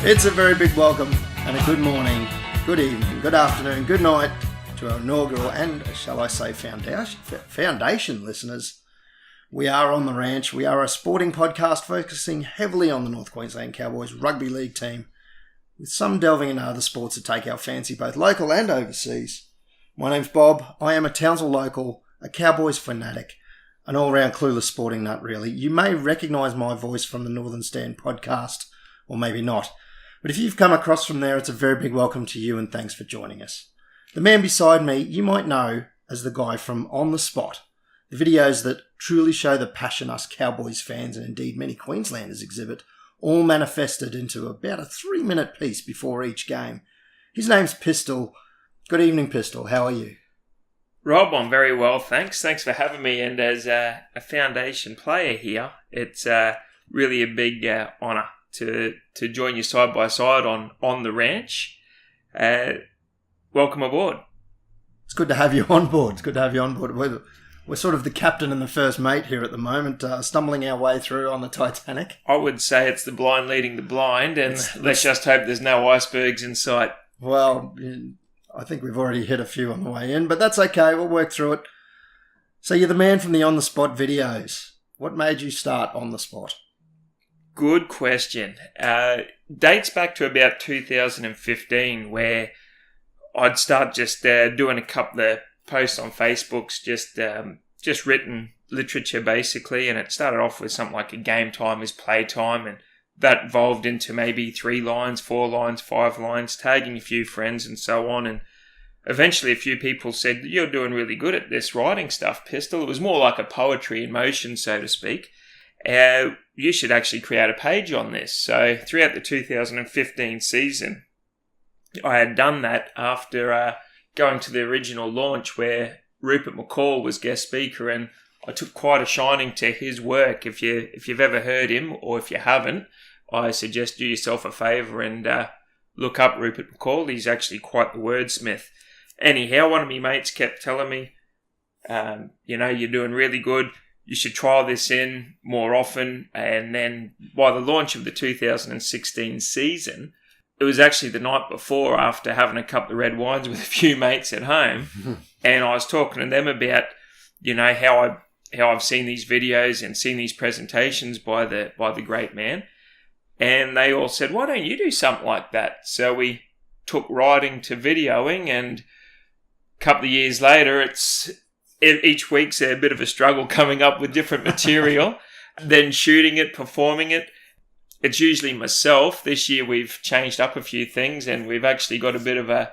It's a very big welcome and a good morning, good evening, good afternoon, good night to our inaugural and, shall I say, foundation listeners. We are on the ranch. We are a sporting podcast focusing heavily on the North Queensland Cowboys rugby league team, with some delving into other sports that take our fancy, both local and overseas. My name's Bob. I am a Townsville local, a Cowboys fanatic, an all-round clueless sporting nut, really. You may recognise my voice from the Northern Stand podcast, or maybe not. But if you've come across from there, it's a very big welcome to you and thanks for joining us. The man beside me, you might know as the guy from On The Spot, the videos that truly show the passion us Cowboys fans and indeed many Queenslanders exhibit, all manifested into about a 3-minute piece before each game. His name's Pistol. Good evening, Pistol. How are you? Rob, I'm very well, thanks. Thanks for having me. And as a foundation player here, it's really a big honour to join you side by side on the ranch. Welcome aboard. It's good to have you on board. We're sort of the captain and the first mate here at the moment, stumbling our way through on the Titanic. I would say it's the blind leading the blind, and let's just hope there's no icebergs in sight. Well, I think we've already hit a few on the way in, but that's okay. We'll work through it. So you're the man from the On The Spot videos. What made you start On The Spot? Good question. Dates back to about 2015, where I'd start just doing a couple of posts on Facebook's, just written literature basically, and it started off with something like a game time is play time, and that evolved into maybe 3 lines, 4 lines, 5 lines, tagging a few friends and so on, and eventually a few people said, "You're doing really good at this writing stuff, Pistol." It was more like a poetry in motion, so to speak. You should actually create a page on this. So throughout the 2015 season, I had done that after going to the original launch where Rupert McCall was guest speaker, and I took quite a shining to his work. If you've ever heard him, or if you haven't, I suggest do yourself a favour and look up Rupert McCall. He's actually quite the wordsmith. Anyhow, one of my mates kept telling me, you're doing really good. You should try this in more often. And then by the launch of the 2016 season, it was actually the night before, after having a couple of red wines with a few mates at home, and I was talking to them about, how I've seen these videos and seen these presentations by the great man, and they all said, "Why don't you do something like that?" So we took writing to videoing, and a couple of years later, each week's a bit of a struggle coming up with different material, then shooting it, performing it. It's usually myself. This year we've changed up a few things, and we've actually got a bit of a,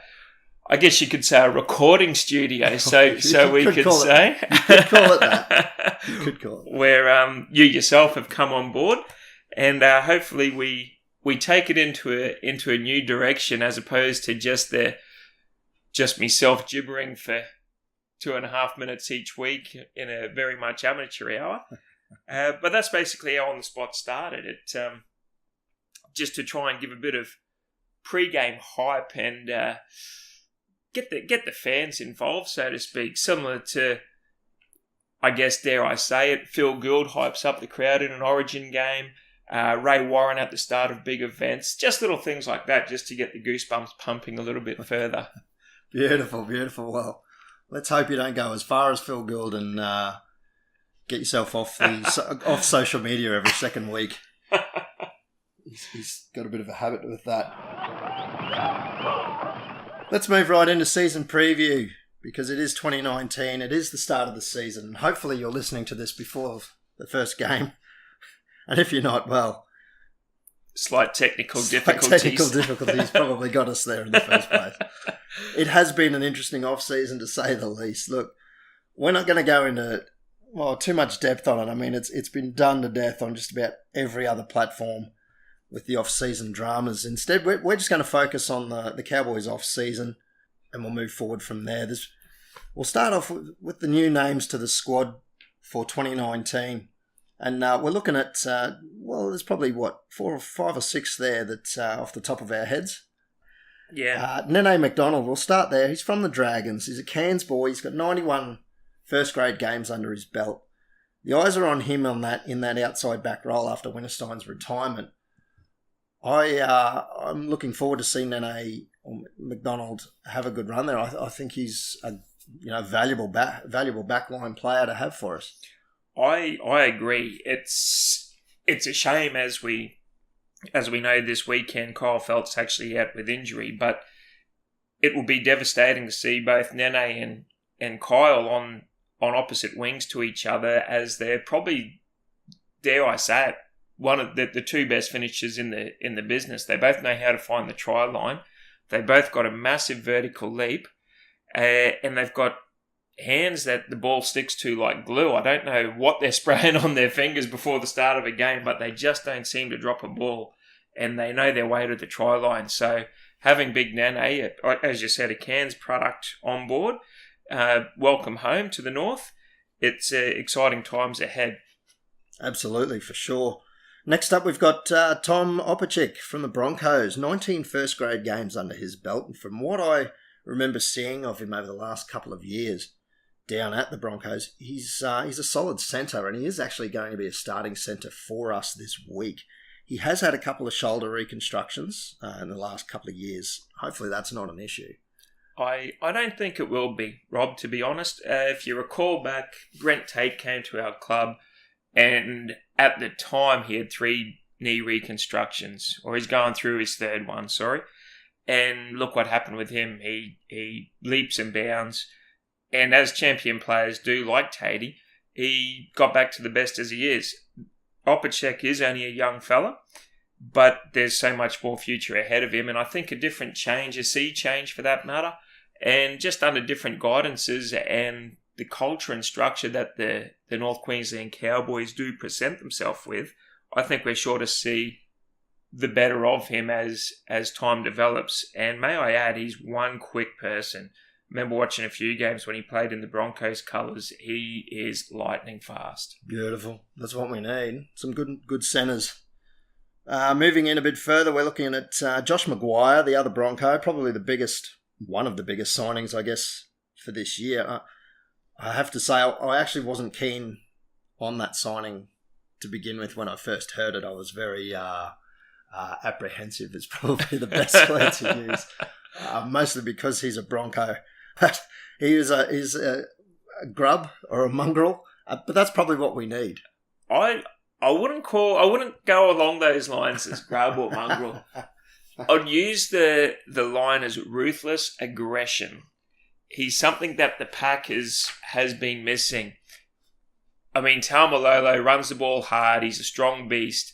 I guess you could say, a recording studio. So we could say. You could call it that. You could call it. Where you yourself have come on board, and hopefully we take it into a new direction, as opposed to just myself gibbering for 2.5 minutes each week in a very much amateur hour. But that's basically how On The Spot started. It just to try and give a bit of pre-game hype and get the fans involved, so to speak. Similar to, I guess, dare I say it, Phil Gould hypes up the crowd in an Origin game. Ray Warren at the start of big events. Just little things like that, just to get the goosebumps pumping a little bit further. Beautiful, beautiful. Well, let's hope you don't go as far as Phil Gould and get yourself off social media every second week. He's got a bit of a habit with that. Let's move right into season preview, because it is 2019. It is the start of the season, and hopefully you're listening to this before the first game. And if you're not, well, Slight technical difficulties probably got us there in the first place. It has been an interesting off-season, to say the least. Look, we're not going to go into too much depth on it. I mean, it's been done to death on just about every other platform with the off-season dramas. Instead, we're just going to focus on the Cowboys off-season, and we'll move forward from there. We'll start off with the new names to the squad for 2019. And we're looking at, there's probably, 4 or 5 or 6 there that's off the top of our heads. Yeah. Nene McDonald, we'll start there. He's from the Dragons. He's a Cairns boy. He's got 91 first-grade games under his belt. The eyes are on him in that outside back role after Winterstein's retirement. I'm looking forward to seeing Nene or McDonald have a good run there. I think he's a valuable backline player to have for us. I agree. It's a shame as we know this weekend Kyle Felt's actually out with injury, but it will be devastating to see both Nene and Kyle on opposite wings to each other, as they're probably, dare I say it, one of the two best finishers in the business. They both know how to find the try line. They both got a massive vertical leap, and they've got hands that the ball sticks to like glue. I don't know what they're spraying on their fingers before the start of a game, but they just don't seem to drop a ball, and they know their way to the try line. So having Big Nene, as you said, a Cairns product on board, welcome home to the North. It's exciting times ahead. Absolutely, for sure. Next up, we've got Tom Opachik from the Broncos. 19 first-grade games under his belt. And from what I remember seeing of him over the last couple of years down at the Broncos, he's a solid centre, and he is actually going to be a starting centre for us this week. He has had a couple of shoulder reconstructions in the last couple of years. Hopefully that's not an issue. I don't think it will be, Rob, to be honest. If you recall back, Brent Tate came to our club, and at the time he had 3 knee reconstructions, or he's going through his 3rd one, sorry. And look what happened with him. He leaps and bounds, and as champion players do, like Tatey, he got back to the best as he is. Opachek is only a young fella, but there's so much more future ahead of him, and I think a sea change for that matter, and just under different guidances and the culture and structure that the North Queensland Cowboys do present themselves with, I think we're sure to see the better of him as time develops. And may I add, he's one quick person. Remember watching a few games when he played in the Broncos colours. He is lightning fast. Beautiful. That's what we need. Some good centres. Moving in a bit further, we're looking at Josh Maguire, the other Bronco, probably one of the biggest signings, I guess, for this year. I have to say, I actually wasn't keen on that signing to begin with when I first heard it. I was very apprehensive is probably the best word to use, mostly because he's a Bronco. But he's a grub or a mongrel, but that's probably what we need. I wouldn't go along those lines as grub or mongrel. I'd use the line as ruthless aggression. He's something that the pack has been missing. I mean, Taumalolo runs the ball hard. He's a strong beast.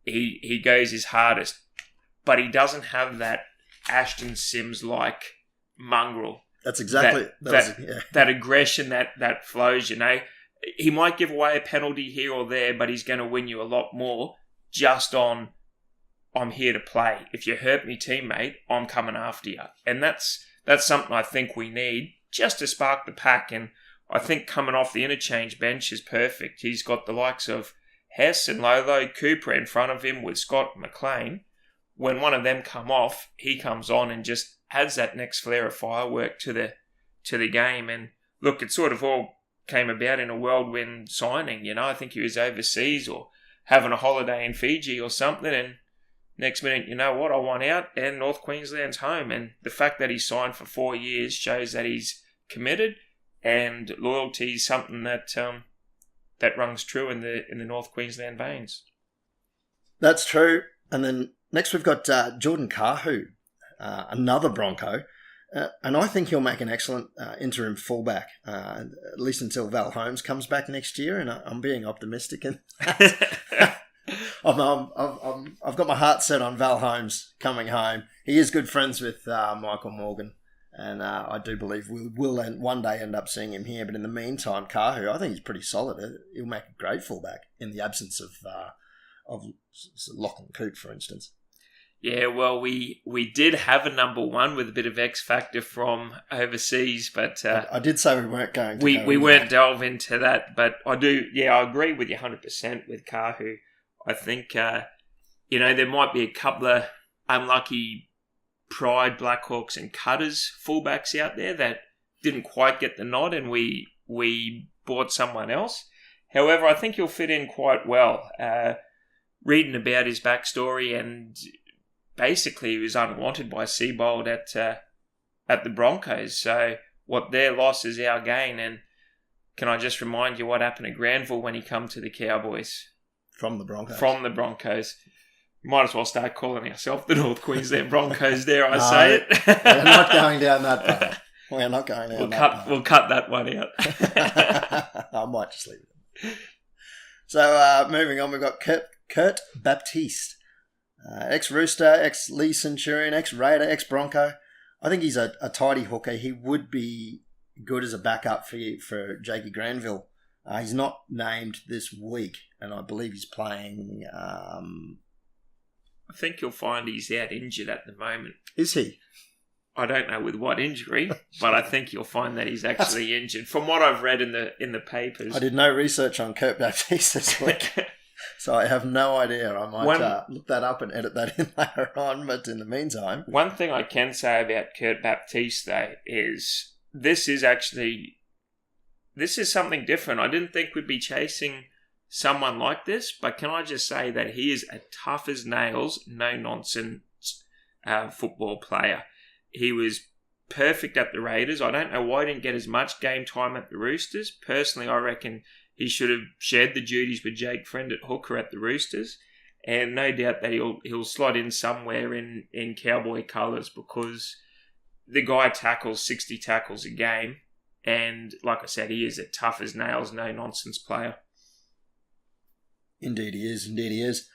He goes his hardest, but he doesn't have that Ashton Sims-like mongrel. That's exactly that aggression that flows. He might give away a penalty here or there, but he's going to win you a lot more just on I'm here to play. If you hurt me, teammate, I'm coming after you, and that's something I think we need just to spark the pack. And I think coming off the interchange bench is perfect. He's got the likes of Hess and Lolo, Cooper in front of him with Scott and McLean. When one of them come off, he comes on and just adds that next flare of firework to the game. And look, it sort of all came about in a whirlwind signing. I think he was overseas or having a holiday in Fiji or something, and next minute, you know what, I want out, and North Queensland's home. And the fact that he signed for 4 years shows that he's committed, and loyalty is something that runs true in the North Queensland veins. That's true. And then next we've got Jordan Kahu, another Bronco. And I think he'll make an excellent interim fullback, at least until Val Holmes comes back next year. And I'm being optimistic. And I've got my heart set on Val Holmes coming home. He is good friends with Michael Morgan. And I do believe we will one day end up seeing him here. But in the meantime, Kahu, I think he's pretty solid. He'll make a great fullback in the absence of Lachlan Coote, for instance. Yeah, well, we did have a number one with a bit of X factor from overseas, but I did say we weren't going to. We weren't delve into that, but I do. Yeah, I agree with you 100% with Kahu. I think there might be a couple of unlucky Pride, Blackhawks, and Cutters fullbacks out there that didn't quite get the nod, and we bought someone else. However, I think he'll fit in quite well. reading about his backstory, and basically he was unwanted by Seabold at the Broncos. So what their loss is our gain. And can I just remind you what happened at Granville when he come to the Cowboys? From the Broncos. From the Broncos. Might as well start calling ourselves the North Queensland Broncos, dare I say it. We're not going down that path. We're not going down that path. We'll cut that one out. I might just leave it. So moving on, we've got Kurt Baptiste. Ex-Rooster, ex-Lee Centurion, ex-Raider, ex-Bronco. I think he's a tidy hooker. He would be good as a backup for Jakey Granville. He's not named this week, and I believe he's playing... I think you'll find he's out injured at the moment. Is he? I don't know with what injury, but I think you'll find that he's actually injured. From what I've read in the papers. I did no research on Kurt Baptiste this week, so I have no idea. I might look that up and edit that in later on, but in the meantime... One thing I can say about Kurt Baptiste, though, is this is something different. I didn't think we'd be chasing someone like this, but can I just say that he is a tough as nails, no-nonsense football player. He was perfect at the Raiders. I don't know why he didn't get as much game time at the Roosters. Personally, I reckon he should have shared the duties with Jake Friend at hooker at the Roosters, and no doubt that he'll slot in somewhere in Cowboy colours, because the guy tackles 60 tackles a game, and like I said, he is a tough as nails, no-nonsense player. Indeed he is.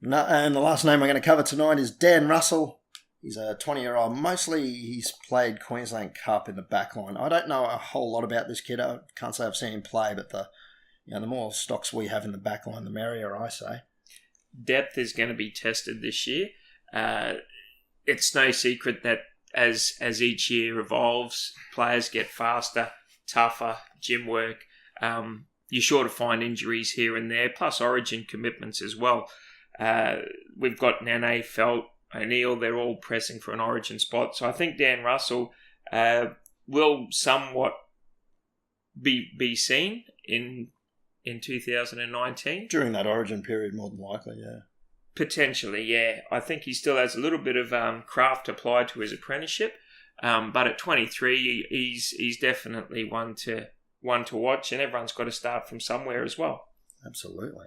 No, and the last name I'm going to cover tonight is Dan Russell. He's a 20-year-old. Mostly he's played Queensland Cup in the backline. I don't know a whole lot about this kid. I can't say I've seen him play, but the more stocks we have in the backline, the merrier, I say. Depth is going to be tested this year. It's no secret that as each year evolves, players get faster, tougher, gym work. You're sure to find injuries here and there, plus origin commitments as well. We've got Nene, Felt, O'Neill, they're all pressing for an origin spot. So I think Dan Russell will somewhat be seen in 2019. During that origin period, more than likely, yeah. Potentially, yeah. I think he still has a little bit of craft applied to his apprenticeship. But at 23, he's definitely one to watch, and everyone's got to start from somewhere as well. Absolutely.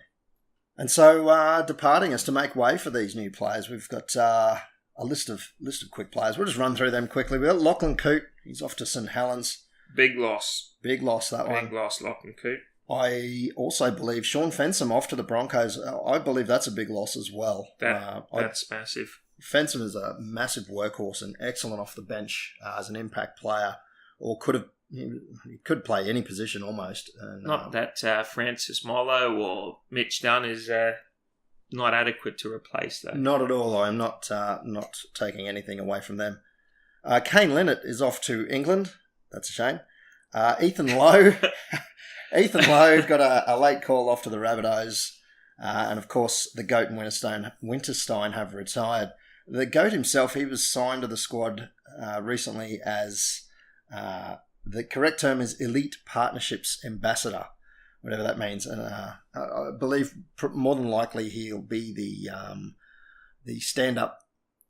And so, departing us to make way for these new players, we've got a list of quick players. We'll just run through them quickly. We've got Lachlan Coote. He's off to St Helens. Big loss, that one. Big loss, Lachlan Coote. I also believe Sean Fensom off to the Broncos. I believe that's a big loss as well. That's massive. Fensom is a massive workhorse and excellent off the bench as an impact player, or he could play any position almost. And, not that Francis Molo or Mitch Dunn is not adequate to replace, though. Not at all. I'm not taking anything away from them. Kane Linnett is off to England. That's a shame. Ethan Lowe. Ethan Lowe got a late call off to the Rabbitohs. And of course, the GOAT and Winterstein have retired. The GOAT himself, he was signed to the squad recently as... the correct term is Elite Partnerships Ambassador, whatever that means. And I believe more than likely he'll be the stand-up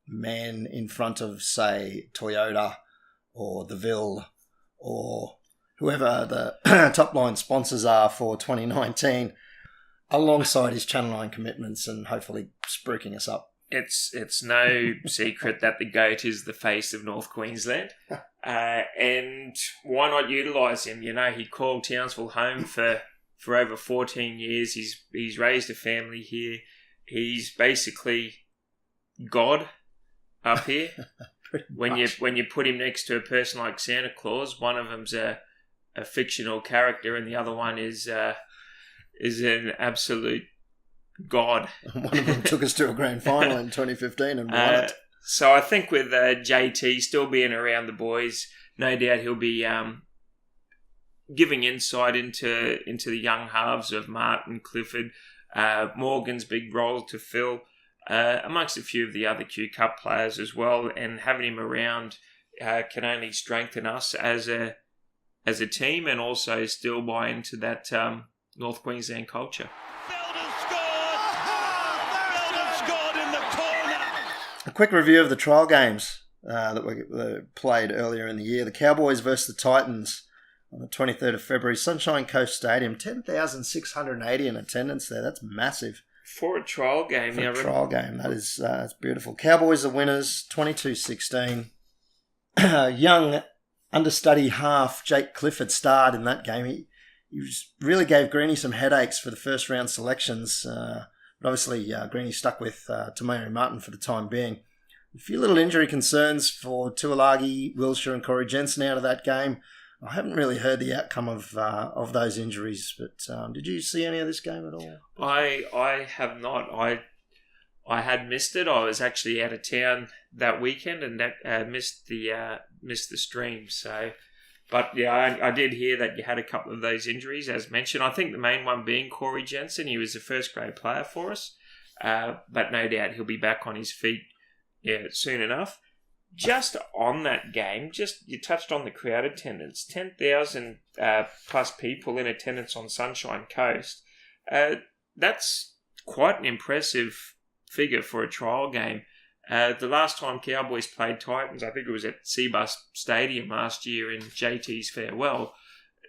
man in front of, say, Toyota or the Ville or whoever the top-line sponsors are for 2019, alongside his Channel 9 commitments and hopefully spruiking us up. It's no secret that the GOAT is the face of North Queensland. And why not utilise him? You know, he called Townsville home for over 14 years. He's raised a family here. He's basically God up here. When you put him next to a person like Santa Claus, one of them's a fictional character and the other one is an absolute God. One of them took us to a grand final in 2015 and won it. So I think with JT still being around the boys, no doubt he'll be giving insight into the young halves of Martin, Clifford, Morgan's big role to fill, amongst a few of the other Q Cup players as well. And having him around can only strengthen us as a team and also still buy into that North Queensland culture. A quick review of the trial games that were played earlier in the year. The Cowboys versus the Titans on the 23rd of February, Sunshine Coast Stadium. 10,680 in attendance there. That's massive. For a trial game. For a trial game. That is that's beautiful. Cowboys are winners, 22-16. Young understudy half Jake Clifford starred in that game. He really gave Greeny some headaches for the first round selections. But obviously, Greeny stuck with Tamari Martin for the time being. A few little injury concerns for Tuolagi, Wilshire and Corey Jensen out of that game. I haven't really heard the outcome of those injuries, but did you see any of this game at all? I have not. I had missed it. I was actually out of town that weekend and missed the stream. So, but yeah, I did hear that you had a couple of those injuries, as mentioned. I think the main one being Corey Jensen. He was a first grade player for us, but no doubt he'll be back on his feet soon enough. Just on that game, you touched on the crowd attendance. 10,000 plus people in attendance on Sunshine Coast. That's quite an impressive figure for a trial game. The last time Cowboys played Titans, I think it was at Seabus Stadium last year in JT's farewell.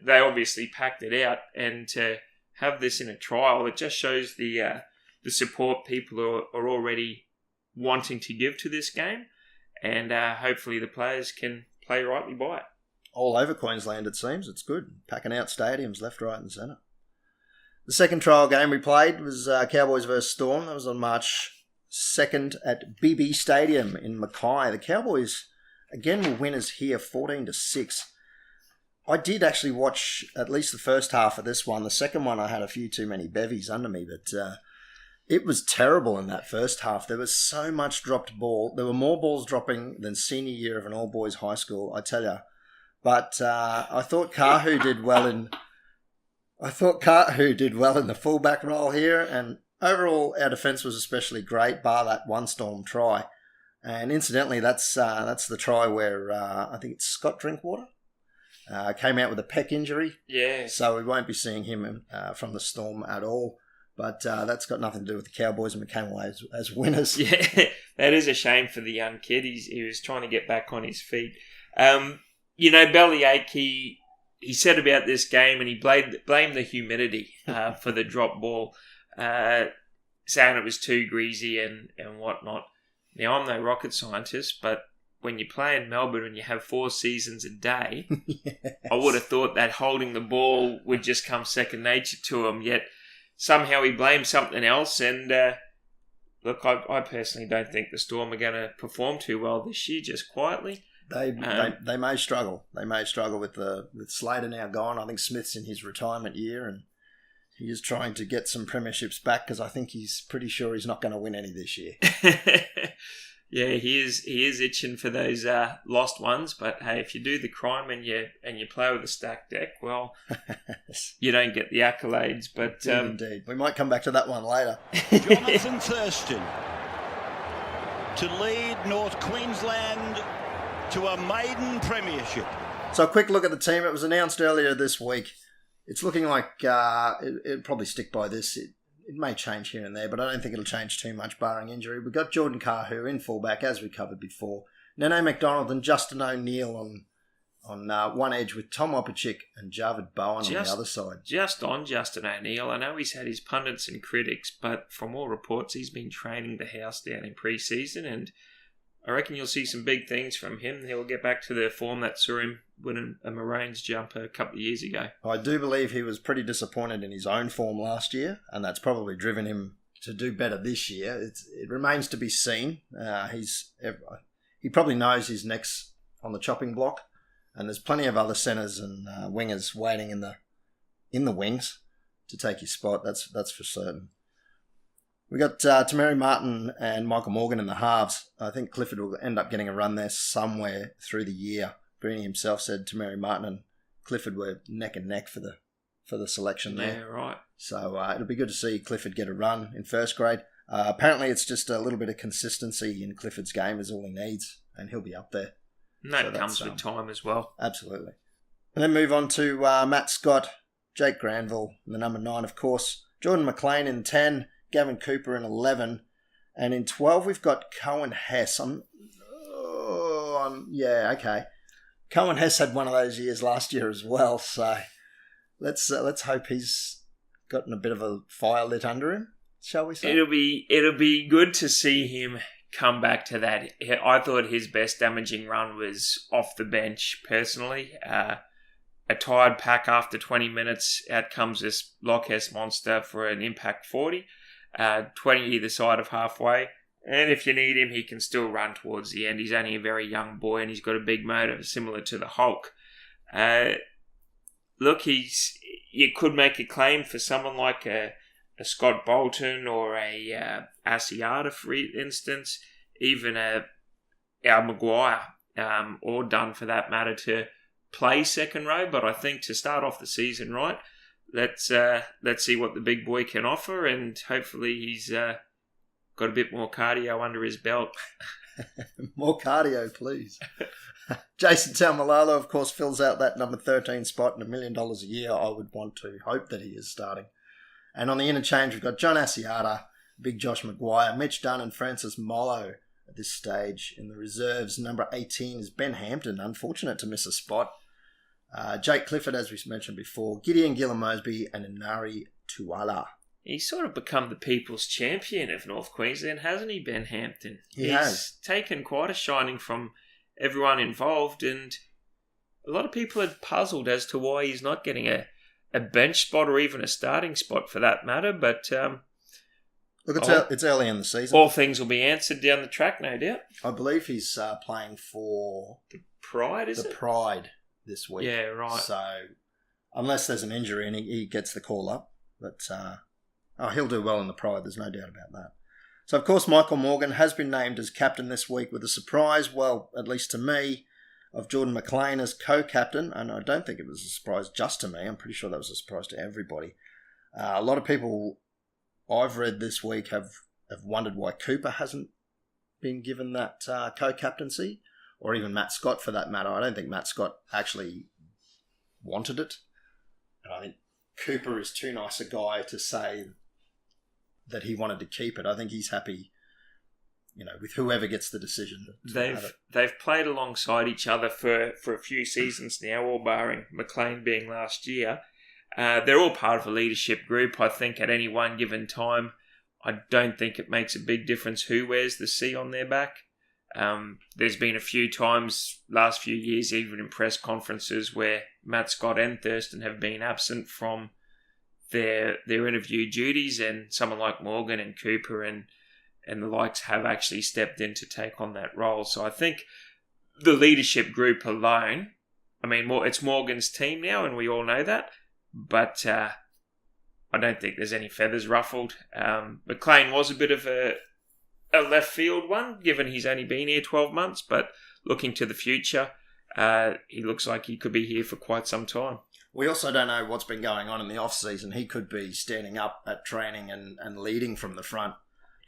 They obviously packed it out, and to have this in a trial, it just shows the support people are already wanting to give to this game, and hopefully the players can play rightly by it. All over Queensland, it seems. It's good. Packing out stadiums left, right and centre. The second trial game we played was Cowboys versus Storm. That was on March 2nd at BB Stadium in Mackay. The Cowboys, again, were winners here, 14-6. I did actually watch at least the first half of this one. The second one, I had a few too many bevies under me, but it was terrible in that first half. There was so much dropped ball. There were more balls dropping than senior year of an all-boys high school, I tell you. But I thought Kahu did well in the fullback role here, and overall our defence was especially great, bar that one Storm try. And incidentally, that's the try where I think it's Scott Drinkwater came out with a pec injury. Yeah. So we won't be seeing him from the Storm at all. But that's got nothing to do with the Cowboys, and we came away as winners. Yeah, that is a shame for the young kid. He was trying to get back on his feet. Bellyache, he said about this game, and he blamed the humidity for the drop ball, saying it was too greasy and whatnot. Now, I'm no rocket scientist, but when you play in Melbourne and you have 4 seasons a day, yes. I would have thought that holding the ball would just come second nature to him, yet somehow he blamed something else, and look, I personally don't think the Storm are going to perform too well this year, just quietly. They may struggle. They may struggle with Slater now gone. I think Smith's in his retirement year, and he is trying to get some premierships back because I think he's pretty sure he's not going to win any this year. Yeah, he is itching for those lost ones. But hey, if you do the crime and you play with a stacked deck, well, you don't get the accolades. But indeed, we might come back to that one later. Jonathan Thurston to lead North Queensland to a maiden premiership. So a quick look at the team. It was announced earlier this week. It's looking like it'll probably stick by this. It may change here and there, but I don't think it'll change too much, barring injury. We've got Jordan Kahu in fullback, as we covered before. Nene McDonald and Justin O'Neill on one edge with Tom Opachik and Javid Bowen on the other side. Just on Justin O'Neill, I know he's had his pundits and critics, but from all reports, he's been training the house down in pre-season, and I reckon you'll see some big things from him. He'll get back to the form that saw him win a Maroons jumper a couple of years ago. I do believe he was pretty disappointed in his own form last year, and that's probably driven him to do better this year. It remains to be seen. He probably knows his next on the chopping block, and there's plenty of other centres and wingers waiting in the wings to take his spot. That's for certain. We got Tamari Martin and Michael Morgan in the halves. I think Clifford will end up getting a run there somewhere through the year. Greeny himself said Tamari Martin and Clifford were neck and neck for the selection there. Yeah, right. So it'll be good to see Clifford get a run in first grade. Apparently it's just a little bit of consistency in Clifford's game is all he needs, and he'll be up there. And that comes with time as well. Absolutely. And then move on to Matt Scott, Jake Granville, the number 9, of course. Jordan McLean in 10. Gavin Cooper in 11, And in 12, we've got Cohen Hess. Okay. Cohen Hess had one of those years last year as well, so let's hope he's gotten a bit of a fire lit under him, shall we say? It'll be good to see him come back to that. I thought his best damaging run was off the bench, personally. A tired pack after 20 minutes, out comes this Loch Ness monster for an impact 40, 20 either side of halfway. And if you need him, he can still run towards the end. He's only a very young boy and he's got a big motor similar to the Hulk. Look, you could make a claim for someone like a Scott Bolton or a Asiata, for instance, even a Al Maguire, or Dunn for that matter, to play second row. But I think to start off the season right, let's see what the big boy can offer, and hopefully he's got a bit more cardio under his belt. More cardio, please. Jason Taumalolo, of course, fills out that number 13 spot, and $1 million a year. I would want to hope that he is starting. And on the interchange, we've got John Asiata, Big Josh Maguire, Mitch Dunn and Francis Mollo at this stage. In the reserves, number 18 is Ben Hampton, unfortunate to miss a spot. Jake Clifford, as we mentioned before, Gideon Gillan-Mosby and Inari Tuala. He's sort of become the people's champion of North Queensland, hasn't he, Ben Hampton? He has taken quite a shining from everyone involved, and a lot of people are puzzled as to why he's not getting a bench spot or even a starting spot for that matter. But look, it's early in the season. All things will be answered down the track, no doubt. I believe he's playing for the Pride, is it? The Pride this week. Yeah, right. So unless there's an injury and he gets the call up, but he'll do well in the Pride. There's no doubt about that. So of course, Michael Morgan has been named as captain this week with a surprise. Well, at least to me, of Jordan McLean as co-captain, and I don't think it was a surprise just to me. I'm pretty sure that was a surprise to everybody. A lot of people I've read this week have wondered why Cooper hasn't been given that co-captaincy, or even Matt Scott for that matter. I don't think Matt Scott actually wanted it. And I think Cooper is too nice a guy to say that he wanted to keep it. I think he's happy, with whoever gets the decision. They've played alongside each other for a few seasons now, all barring McLean being last year. They're all part of a leadership group. I think at any one given time, I don't think it makes a big difference who wears the C on their back. There's been a few times last few years, even in press conferences, where Matt Scott and Thurston have been absent from their interview duties, and someone like Morgan and Cooper and the likes have actually stepped in to take on that role. So I think the leadership group alone, it's Morgan's team now, and we all know that, but I don't think there's any feathers ruffled. McLean was a bit of a left field one, given he's only been here 12 months, but looking to the future, he looks like he could be here for quite some time. We also don't know what's been going on in the off-season. He could be standing up at training and leading from the front.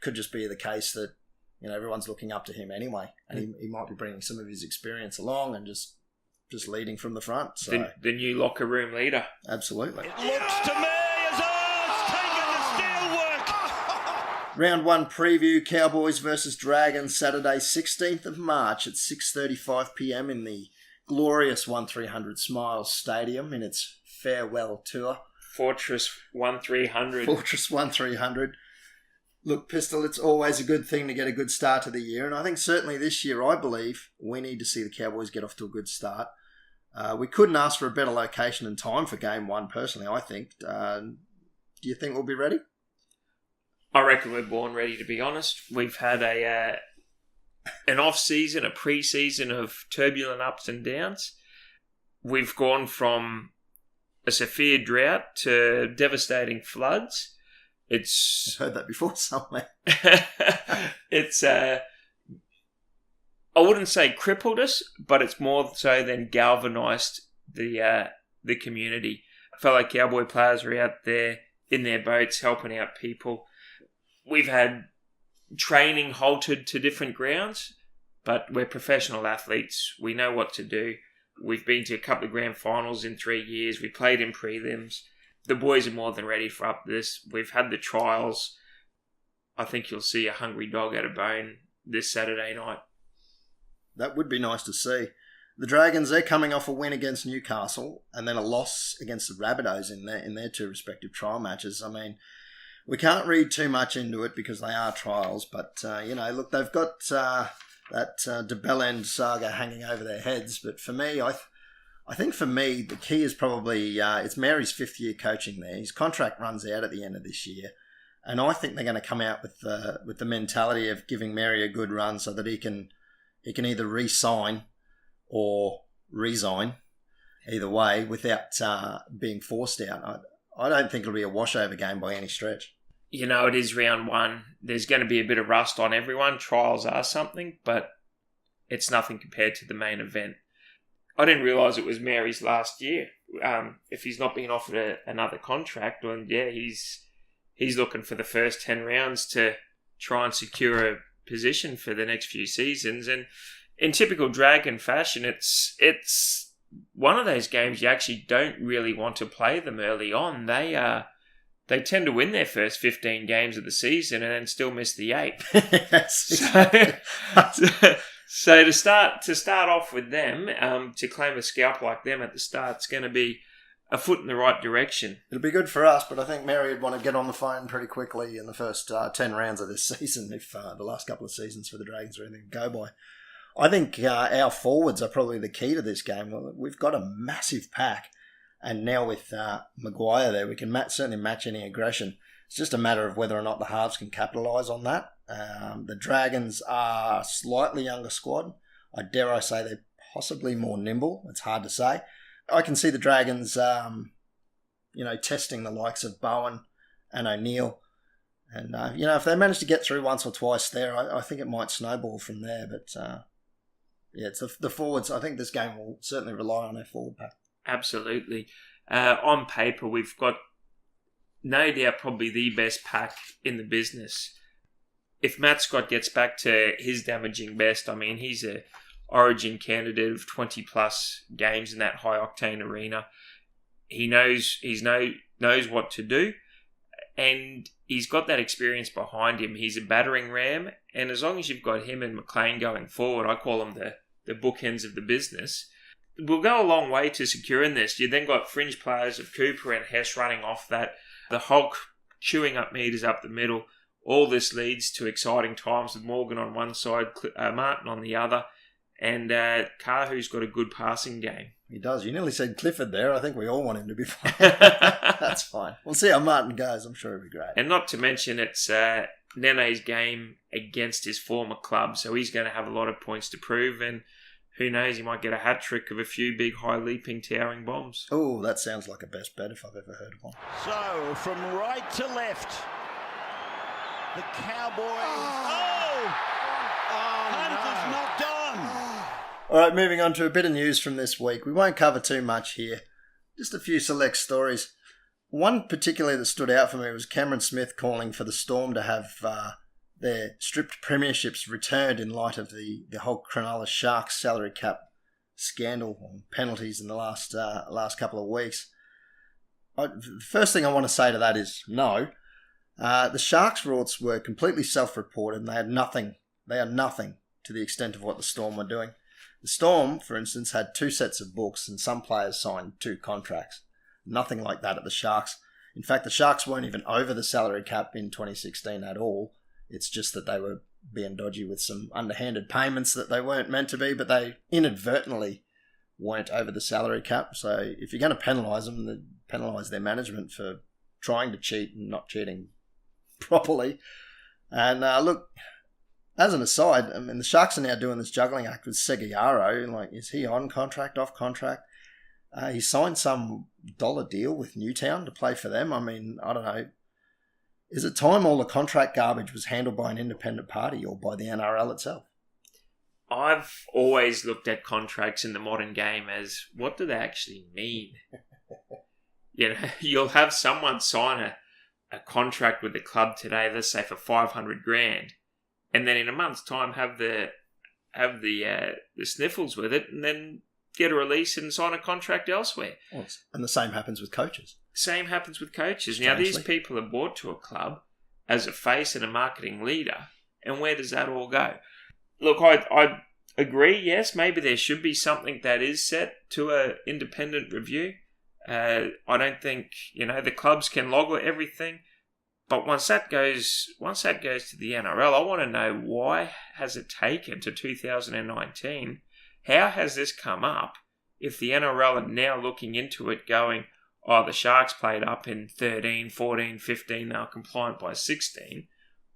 Could just be the case that everyone's looking up to him anyway, and he might be bringing some of his experience along and just leading from the front. So the new locker room leader. Absolutely. It looks to me as it's taken the steel work. Round 1 preview, Cowboys versus Dragons, Saturday 16th of March at 6:35 p.m. in the glorious 1300 Smiles Stadium in its farewell tour. Fortress 1300. Fortress 1300. Look, Pistol, it's always a good thing to get a good start to the year, and I think certainly this year, I believe, we need to see the Cowboys get off to a good start. We couldn't ask for a better location and time for Game 1, personally, I think. Do you think we'll be ready? I reckon we're born ready, to be honest. We've had an off-season, a pre-season of turbulent ups and downs. We've gone from a severe drought to devastating floods. I've heard that before somewhere. It's, I wouldn't say crippled us, but it's more so than galvanised the community. Fellow Cowboy players are out there in their boats helping out people. We've had training halted to different grounds, but we're professional athletes. We know what to do. We've been to a couple of grand finals in 3 years. We played in prelims. The boys are more than ready for up this. We've had the trials. I think you'll see a hungry dog at a bone this Saturday night. That would be nice to see. The Dragons, they're coming off a win against Newcastle and then a loss against the Rabbitohs in their two respective trial matches. I mean, we can't read too much into it because they are trials, but, look, they've got that De Bellend saga hanging over their heads. But for me, I think for me, the key is probably it's Mary's 5th year coaching there. His contract runs out at the end of this year. And I think they're going to come out with the mentality of giving Mary a good run so that he can either re-sign or resign, either way, without being forced out. I don't think it'll be a washover game by any stretch. It is round one. There's going to be a bit of rust on everyone. Trials are something, but it's nothing compared to the main event. I didn't realise it was Mary's last year. If he's not being offered another contract, then he's looking for the first 10 rounds to try and secure a position for the next few seasons. And in typical Dragon fashion, it's one of those games you actually don't really want to play them early on. They tend to win their first 15 games of the season and then still miss the 8th. So to start off with them, to claim a scalp like them at the start, it's going to be a foot in the right direction. It'll be good for us, but I think Mary would want to get on the phone pretty quickly in the first 10 rounds of this season if the last couple of seasons for the Dragons are anything to go by. I think our forwards are probably the key to this game. We've got a massive pack, and now with Maguire there, we can certainly match any aggression. It's just a matter of whether or not the halves can capitalise on that. The Dragons are a slightly younger squad. I dare say they're possibly more nimble. It's hard to say. I can see the Dragons, testing the likes of Bowen and O'Neill. And, if they manage to get through once or twice there, I think it might snowball from there. But, it's the forwards. I think this game will certainly rely on their forward pack. Absolutely. On paper, we've got no doubt probably the best pack in the business. If Matt Scott gets back to his damaging best, I mean, he's a Origin candidate of 20 plus games in that high octane arena. He knows what to do, and he's got that experience behind him. He's a battering ram, and as long as you've got him and McLean going forward, I call them the bookends of the business. We'll go a long way to securing this. You then got fringe players of Cooper and Hess running off that. The Hulk chewing up meters up the middle. All this leads to exciting times with Morgan on one side, Martin on the other, and Kahu's got a good passing game. He does. You nearly said Clifford there. I think we all want him to be fine. That's fine. We'll see how Martin goes. I'm sure he'll be great. And not to mention it's Nene's game against his former club, so he's going to have a lot of points to prove, and who knows, he might get a hat-trick of a few big, high-leaping, towering bombs. Oh, that sounds like a best bet if I've ever heard of one. So, from right to left, the Cowboys... Hunter's not done! All right, moving on to a bit of news from this week. We won't cover too much here. Just a few select stories. One particularly that stood out for me was Cameron Smith calling for the Storm to have their stripped premierships returned in light of the whole Cronulla Sharks salary cap scandal and penalties in the last couple of weeks. The first thing I want to say to that is no. The Sharks' rorts were completely self-reported and they had nothing to the extent of what the Storm were doing. The Storm, for instance, had 2 sets of books and some players signed 2 contracts. Nothing like that at the Sharks. In fact, the Sharks weren't even over the salary cap in 2016 at all. It's just that they were being dodgy with some underhanded payments that they weren't meant to be, but they inadvertently weren't over the salary cap. So if you're going to penalise them, then penalise their management for trying to cheat and not cheating properly. And look, as an aside, I mean, the Sharks are now doing this juggling act with Seguiaro. Like, is he on contract, off contract? He signed some dollar deal with Newtown to play for them. I mean, I don't know. Is it time all the contract garbage was handled by an independent party or by the NRL itself? I've always looked at contracts in the modern game as, what do they actually mean? You'll have someone sign a contract with the club today, let's say for $500,000, and then in a month's time have the sniffles with it, and then get a release and sign a contract elsewhere. And the same happens with coaches. Same happens with coaches. Now, these people are brought to a club. as a face and a marketing leader? And where does that all go? Look, I agree, yes, maybe there should be something that is set to an independent review. I don't think, the clubs can log everything. But once that goes to the NRL, I want to know, why has it taken to 2019? How has this come up if the NRL are now looking into it going, the Sharks played up in 13, 14, 15, they were compliant by 16.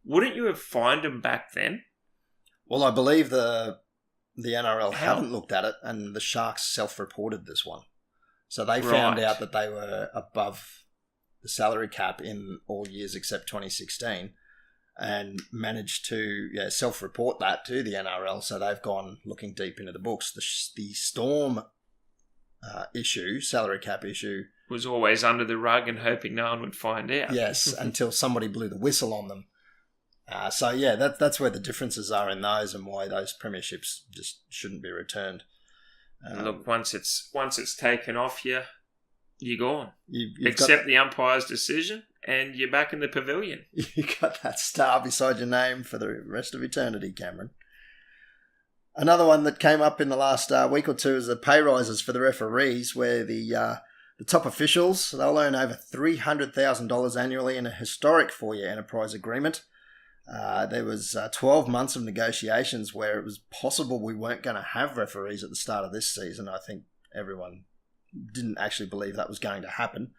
Wouldn't you have fined them back then? Well, I believe the NRL haven't looked at it, and the Sharks self-reported this one. So they found out that they were above the salary cap in all years except 2016 and managed to self-report that to the NRL. So they've gone looking deep into the books. The Storm issue, salary cap issue, was always under the rug and hoping no one would find out. Yes, until somebody blew the whistle on them. That's where the differences are in those, and why those premierships just shouldn't be returned. Look, once it's taken off you, you're gone. You've accept the umpire's decision, and you're back in the pavilion. You got that star beside your name for the rest of eternity, Cameron. Another one that came up in the last week or two is the pay rises for the referees, where the top officials, they'll earn over $300,000 annually in a historic 4-year enterprise agreement. There was 12 months of negotiations where it was possible we weren't going to have referees at the start of this season. I think everyone didn't actually believe that was going to happen.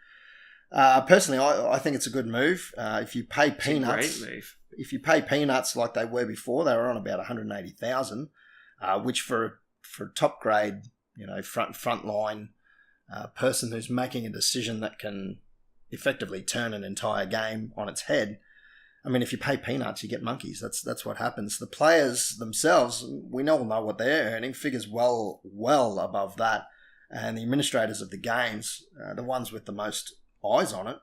Personally, I think it's a good move. If you pay peanuts, it's a great move. If you pay peanuts like they were before, they were on about $180,000, which for top grade, front line person who's making a decision that can effectively turn an entire game on its head. I mean, if you pay peanuts, you get monkeys. That's what happens. The players themselves, we all know what they're earning, figures well above that. And the administrators of the games, the ones with the most eyes on it,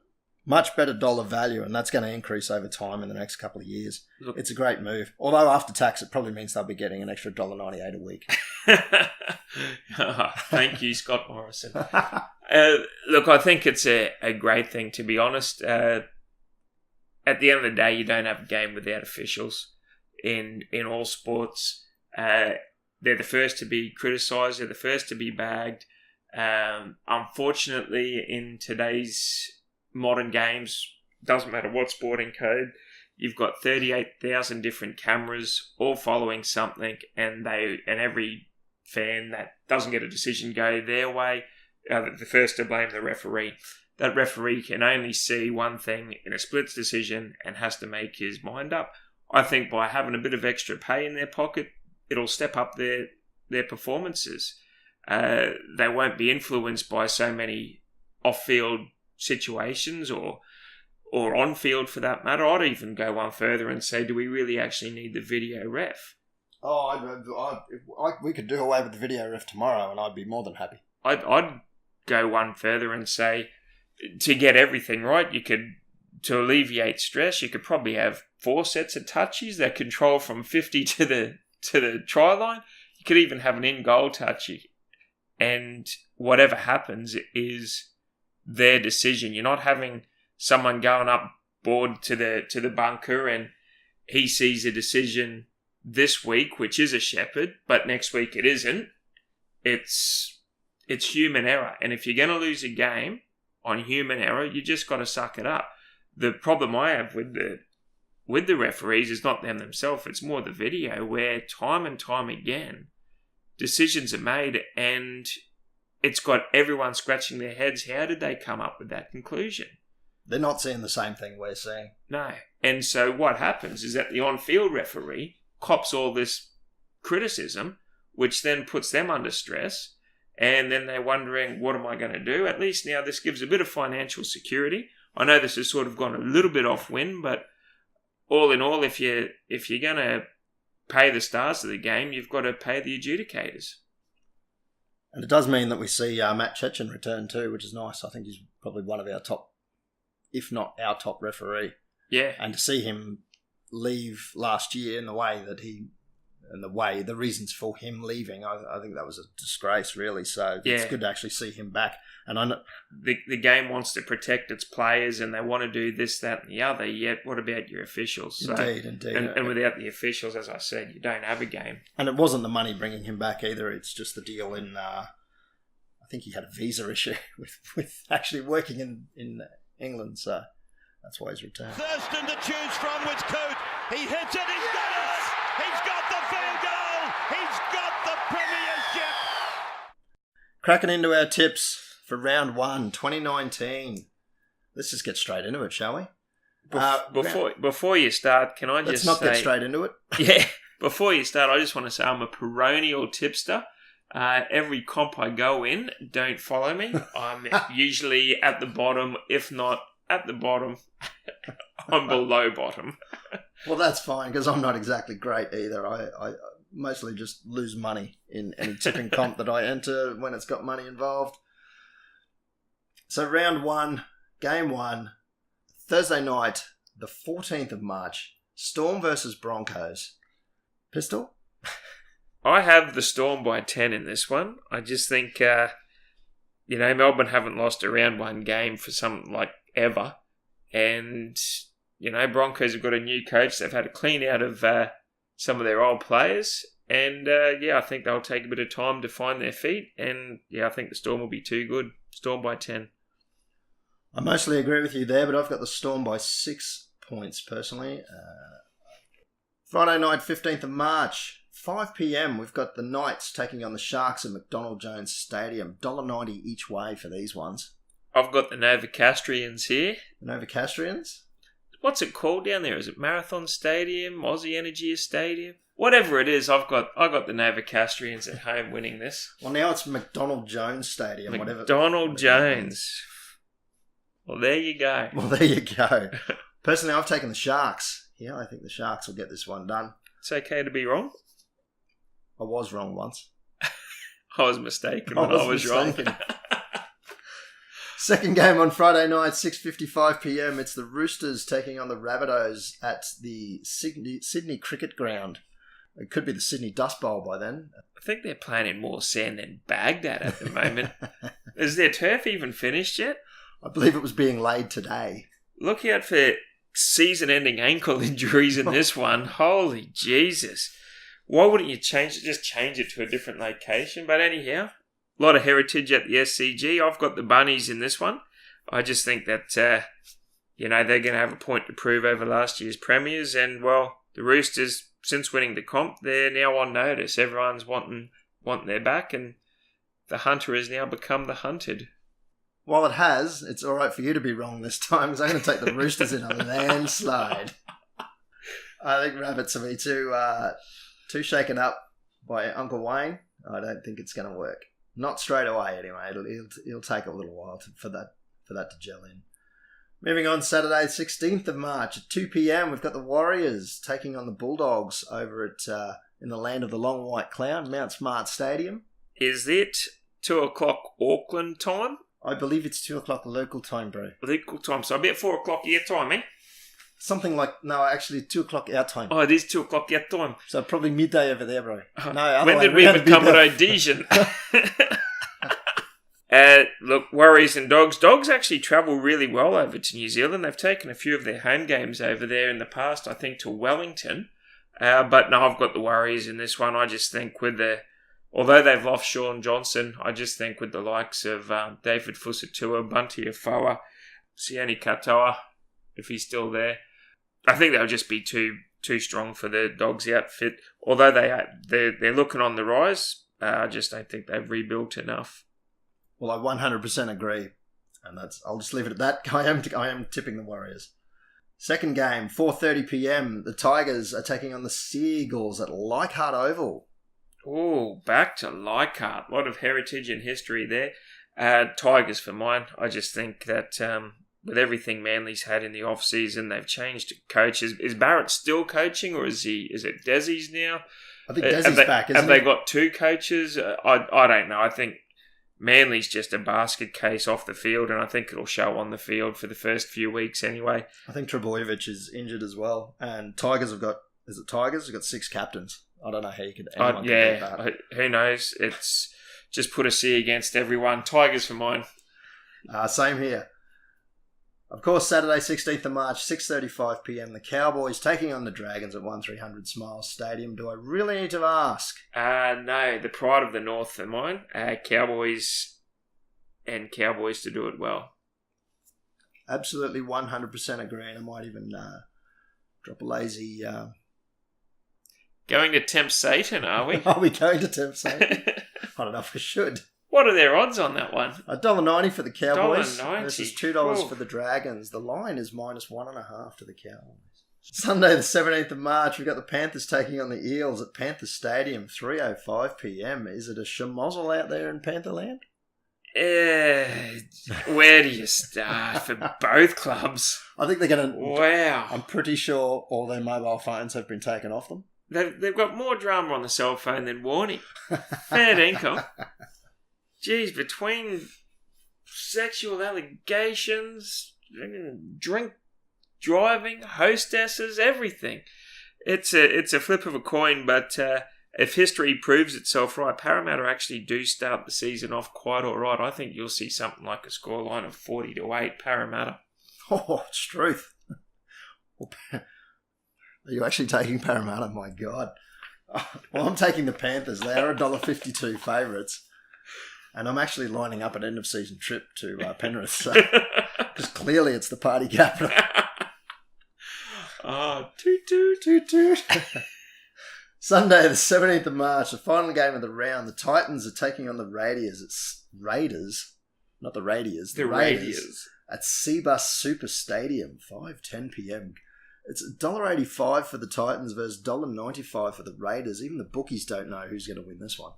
much better dollar value, and that's going to increase over time in the next couple of years. Look, it's a great move. Although after tax, it probably means they'll be getting an extra $1.98 a week. Thank you, Scott Morrison. Look, I think it's a great thing, to be honest. At the end of the day, you don't have a game without officials in all sports. They're the first to be criticised. They're the first to be bagged. Unfortunately, in today's modern games, doesn't matter what sporting code, you've got 38,000 different cameras all following something, and every fan that doesn't get a decision go their way, the first to blame the referee. That referee can only see one thing in a splits decision and has to make his mind up. I think by having a bit of extra pay in their pocket, it'll step up their performances. They won't be influenced by so many off-field situations or on-field for that matter. I'd even go one further and say, do we really actually need the video ref? We could do away with the video ref tomorrow and I'd be more than happy. I'd go one further and say, to get everything right, to alleviate stress, you could probably have 4 sets of touchies that control from 50 to the try line. You could even have an in-goal touchy. And whatever happens is their decision. You're not having someone going up board to the bunker and he sees a decision this week, which is a shepherd, but next week it isn't. It's human error. And if you're going to lose a game on human error, you just got to suck it up. The problem I have with the referees is not them themselves, it's more the video, where time and time again decisions are made and it's got everyone scratching their heads. How did they come up with that conclusion? They're not seeing the same thing we're seeing. No. And so what happens is that the on-field referee cops all this criticism, which then puts them under stress. And then they're wondering, what am I going to do? At least now this gives a bit of financial security. I know this has sort of gone a little bit off wind, but all in all, if you're going to pay the stars of the game, you've got to pay the adjudicators. And it does mean that we see Matt Chechen return too, which is nice. I think he's probably one of our top, if not our top referee. Yeah. And to see him leave last year in the way that he and the reasons for him leaving, I think that was a disgrace, really. So it's good to actually see him back. And I know the game wants to protect its players, and they want to do this, that, and the other. Yet, what about your officials? So, indeed. And without the officials, as I said, you don't have a game. And it wasn't the money bringing him back either. It's just the deal in. I think he had a visa issue with actually working in England, so that's why he's returned. Thurston to choose from with Coot. He hits it. He's got it. He's got the field goal. He's got the premiership. Cracking into our tips for round 1, 2019. Let's just get straight into it, shall we? Before you start, can I just Let's not get straight into it. Yeah. Before you start, I just want to say I'm a Peroneal Tipster. Every comp I go in, don't follow me. I'm usually at the bottom, if not at the bottom, I'm below bottom. Well, that's fine, because I'm not exactly great either. I mostly just lose money in any tipping comp that I enter when it's got money involved. So round 1, game 1, Thursday night, the 14th of March, Storm versus Broncos. Pistol? I have the Storm by 10 in this one. I just think, Melbourne haven't lost a round 1 game for something like ever. And, Broncos have got a new coach. They've had a clean out of some of their old players. And, I think they'll take a bit of time to find their feet. And, I think the Storm will be too good. Storm by 10. I mostly agree with you there, but I've got the Storm by 6 points personally. Friday night, 15th of March. 5 p.m, we've got the Knights taking on the Sharks at McDonald Jones Stadium. $1.90 each way for these ones. I've got the Novocastrians here. The Novocastrians? What's it called down there? Is it Marathon Stadium? Aussie Energy Stadium? Whatever it is, I got the Novocastrians at home winning this. Well, now it's McDonald Jones Stadium. McDonald Jones. Well, there you go. Personally, I've taken the Sharks. Yeah, I think the Sharks will get this one done. It's okay to be wrong. I was wrong once. I was mistaken when I was wrong. Second game on Friday night, 6:55 p.m. It's the Roosters taking on the Rabbitohs at the Sydney Cricket Ground. It could be the Sydney Dust Bowl by then. I think they're playing in more sand than Baghdad at the moment. Is their turf even finished yet? I believe it was being laid today. Look out for season-ending ankle injuries in this one. Holy Jesus. Why wouldn't you change it? Just change it to a different location. But anyhow, a lot of heritage at the SCG. I've got the Bunnies in this one. I just think that, they're going to have a point to prove over last year's premiers. And, well, the Roosters, since winning the comp, they're now on notice. Everyone's wanting their back, and the hunter has now become the hunted. While it has, it's all right for you to be wrong this time, because I'm going to take the Roosters in a landslide. I think Rabbits will be too shaken up by Uncle Wayne. I don't think it's going to work. Not straight away, anyway. It'll take a little while for that to gel in. Moving on, Saturday, 16th of March at 2 p.m, we've got the Warriors taking on the Bulldogs over at in the land of the Long White Clown, Mount Smart Stadium. Is it 2 o'clock Auckland time? I believe it's 2 o'clock local time, bro. Local time, so about 4 o'clock your time, eh? Something like, no, actually 2 o'clock our time. Oh, it is 2 o'clock your time. So probably midday over there, bro. No, when did we become a Rhodesian? Look, Warriors and Dogs. Dogs actually travel really well over to New Zealand. They've taken a few of their home games over there in the past, I think, to Wellington. But no, I've got the Warriors in this one. I just think although they've lost Sean Johnson, I just think with the likes of David Fusatua, Bunty Afoa, Sione Katoa, if he's still there, I think they'll just be too strong for the Dogs outfit. Although they're looking on the rise, I just don't think they've rebuilt enough. Well, I 100% agree, and I'll just leave it at that. I am tipping the Warriors. Second game, 4:30 p.m. The Tigers are taking on the Seagulls at Leichhardt Oval. Oh, back to Leichhardt. A lot of heritage and history there. Tigers for mine. I just think that with everything Manly's had in the off-season, they've changed coaches. Is Barrett still coaching, or is it Desi's now? I think Desi's back, isn't Have they got 2 coaches? I don't know. I think Manly's just a basket case off the field, and I think it'll show on the field for the first few weeks anyway. I think Trebojevic is injured as well, and Tigers have got... Is it Tigers? They've got 6 captains. I don't know how you could. Anyone could do that. Who knows? It's just put a C against everyone. Tigers for mine. Same here. Of course, Saturday, 16th of March, 6:35 p.m. The Cowboys taking on the Dragons at 1300 Smiles Stadium. Do I really need to ask? No, the pride of the North for mine. Cowboys and Cowboys to do it well. Absolutely 100% agree. And I might even drop a lazy... Going to tempt Satan, are we? Are we going to tempt Satan? I don't know if we should. What are their odds on that one? $1.90 for the Cowboys $1.90 versus $2 for the Dragons. The line is -1.5 to the Cowboys. Sunday the 17th of March, we've got the Panthers taking on the Eels at Panther Stadium, 3:05 p.m. Is it a schmozzle out there in Pantherland? Where do you start for both clubs? I think they're going to... Wow. I'm pretty sure all their mobile phones have been taken off them. They've got more drama on the cell phone than Warnie. Fair dinkum. Geez, between sexual allegations, drink driving, hostesses, everything. It's a flip of a coin, but if history proves itself right, Parramatta actually do start the season off quite all right. I think you'll see something like a scoreline of 40-8 Parramatta. Oh, it's truth. Are you actually taking Parramatta? My God. Well, I'm taking the Panthers. They are $1.52 favourites. And I'm actually lining up an end-of-season trip to Penrith. Because clearly it's the party capital. Toot, toot, toot, toot. Sunday, the 17th of March, the final game of the round. The Titans are taking on the Raiders. It's Raiders, not the Radiers. The Raiders. At Seabus Super Stadium, 5:10 p.m. It's $1.85 for the Titans versus $1.95 for the Raiders. Even the bookies don't know who's going to win this one.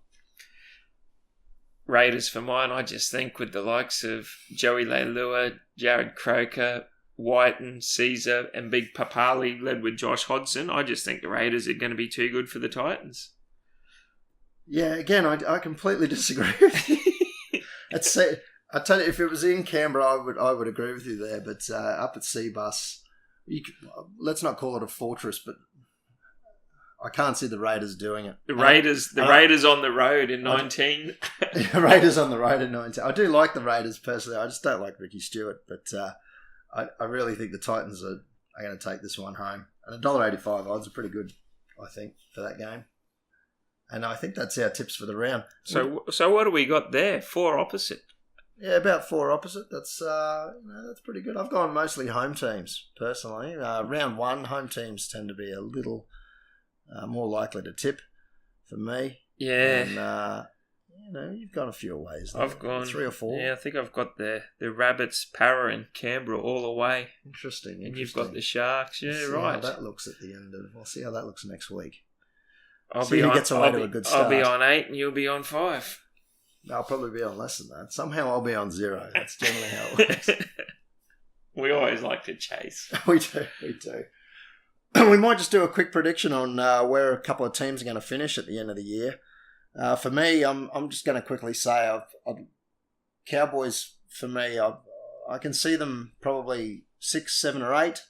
Raiders for mine. I just think with the likes of Joey Leilua, Jared Croker, Whiten, Caesar, and Big Papali led with Josh Hodgson, I just think the Raiders are going to be too good for the Titans. Yeah, again, I completely disagree with you. I tell you, if it was in Canberra, I would agree with you there. But up at Seabus, let's not call it a fortress, but I can't see the Raiders doing it. The Raiders on the road in 19. Raiders on the road in 19. I do like the Raiders personally. I just don't like Ricky Stewart, but I really think the Titans are going to take this one home. And $1.85 odds are pretty good, I think, for that game. And I think that's our tips for the round. So what do we got there? 4 opposite. Yeah, about 4 opposite. That's pretty good. I've gone mostly home teams personally. Round 1, home teams tend to be a little more likely to tip for me. Yeah. And you've gone a few ways. I've gone 3 or 4. Yeah, I think I've got the Rabbits, Para, and Canberra all away. Interesting. And you've got the Sharks. Yeah, right. How that looks at the end of. We'll see how that looks next week. I'll be on 8 and you'll be on 5. I'll probably be on less than that. Somehow I'll be on 0. That's generally how it works. We always like to chase. We do. We might just do a quick prediction on where a couple of teams are going to finish at the end of the year. For me, I'm just going to quickly say, Cowboys, for me, I can see them probably 6, 7 or 8.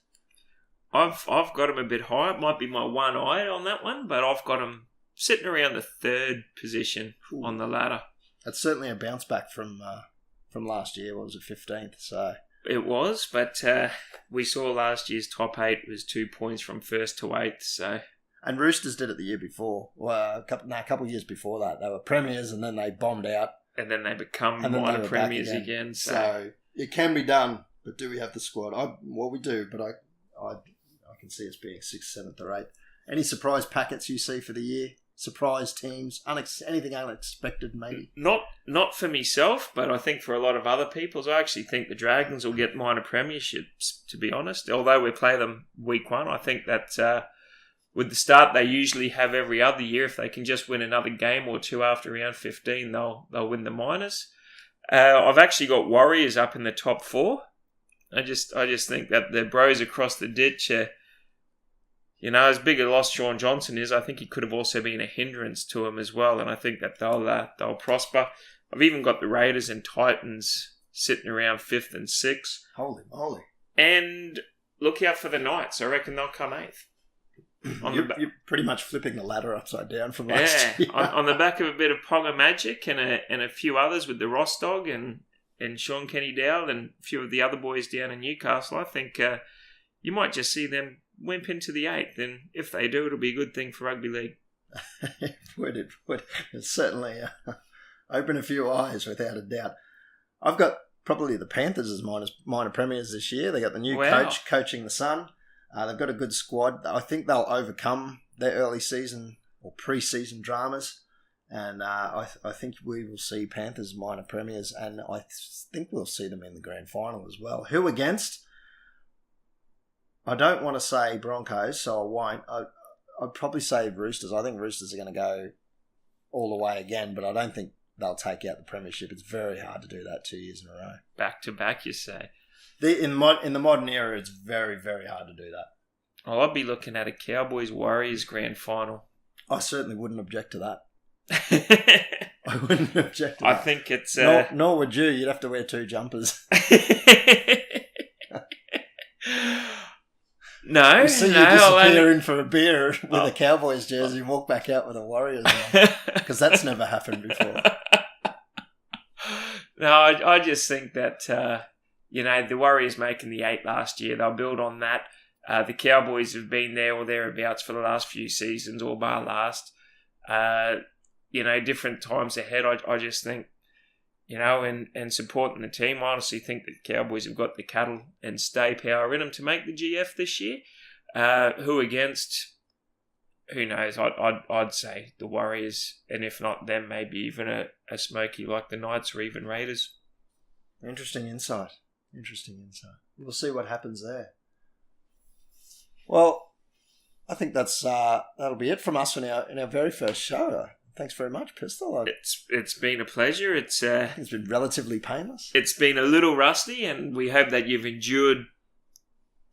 I've got them a bit high. It might be my one eye on that one, but I've got them sitting around the 3rd position on the ladder. That's certainly a bounce back from last year. What was it, 15th? So it was, but we saw last year's top 8 was 2 points from 1st to 8th. So and Roosters did it the year before. Well, a couple of years before that, they were premiers, and then they bombed out, and then they become minor premiers again. So it can be done, but do we have the squad? We do, but I can see us being 6th, 7th, or 8th. Any surprise packets you see for the year? Surprise teams? Anything unexpected, maybe? Not for myself, but I think for a lot of other people. I actually think the Dragons will get minor premierships, to be honest. Although we play them week 1, I think that with the start they usually have every other year, if they can just win another game or 2 after round 15, they'll win the minors. I've actually got Warriors up in the top 4. I just think that the bros across the ditch are, as big a loss Sean Johnson is, I think he could have also been a hindrance to him as well, and I think that they'll prosper. I've even got the Raiders and Titans sitting around 5th and 6th. Holy moly. And look out for the Knights. I reckon they'll come 8th. You're pretty much flipping the ladder upside down from last year. on the back of a bit of Ponga Magic and a few others with the Ross Dog and Sean Kenny Dowd and a few of the other boys down in Newcastle. I think you might just see them wimp into the 8th, and if they do, it'll be a good thing for rugby league. It would certainly open a few eyes, without a doubt. I've got probably the Panthers as minor premiers this year. They got the new coach coaching the Sun. They've got a good squad. I think they'll overcome their early season or pre-season dramas, and I think we will see Panthers minor premiers, and I think we'll see them in the grand final as well. Who against? I don't want to say Broncos, so I won't. I'd probably say Roosters. I think Roosters are going to go all the way again, but I don't think they'll take out the premiership. It's very hard to do that 2 years in a row. Back to back, you say? In the modern era, it's very, very hard to do that. Oh, I'd be looking at a Cowboys-Warriors grand final. I certainly wouldn't object to that. I wouldn't object to that. I think it's... Nor would you. You'd have to wear 2 jumpers. No, you see you disappear in for a beer with a Cowboys jersey and walk back out with a Warriors one. Because that's never happened before. No, I just think that, the Warriors making the 8 last year, they'll build on that. The Cowboys have been there or thereabouts for the last few seasons, or bar last. Different times ahead, I just think, and supporting the team, I honestly think that the Cowboys have got the cattle and stay power in them to make the GF this year. Who against? Who knows? I'd say the Warriors, and if not them, maybe even a smoky like the Knights or even Raiders. Interesting insight. We'll see what happens there. Well, I think that'll be it from us in our very first show. Thanks very much, Pistol. It's been a pleasure. It's been relatively painless. It's been a little rusty, and we hope that you've endured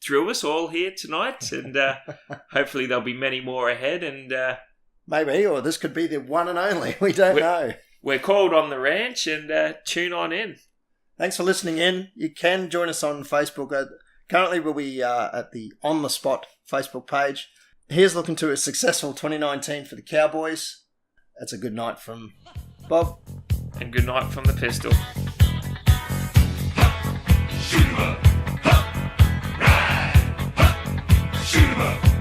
through us all here tonight, and hopefully there'll be many more ahead. And maybe, or this could be the one and only. We don't know. We're called on the ranch, and tune on in. Thanks for listening in. You can join us on Facebook. Currently, we'll be at the On The Spot Facebook page. Here's looking to a successful 2019 for the Cowboys. That's a good night from Bob. And good night from the Pistol. Shoot 'em up. Ride. Shoot 'em up.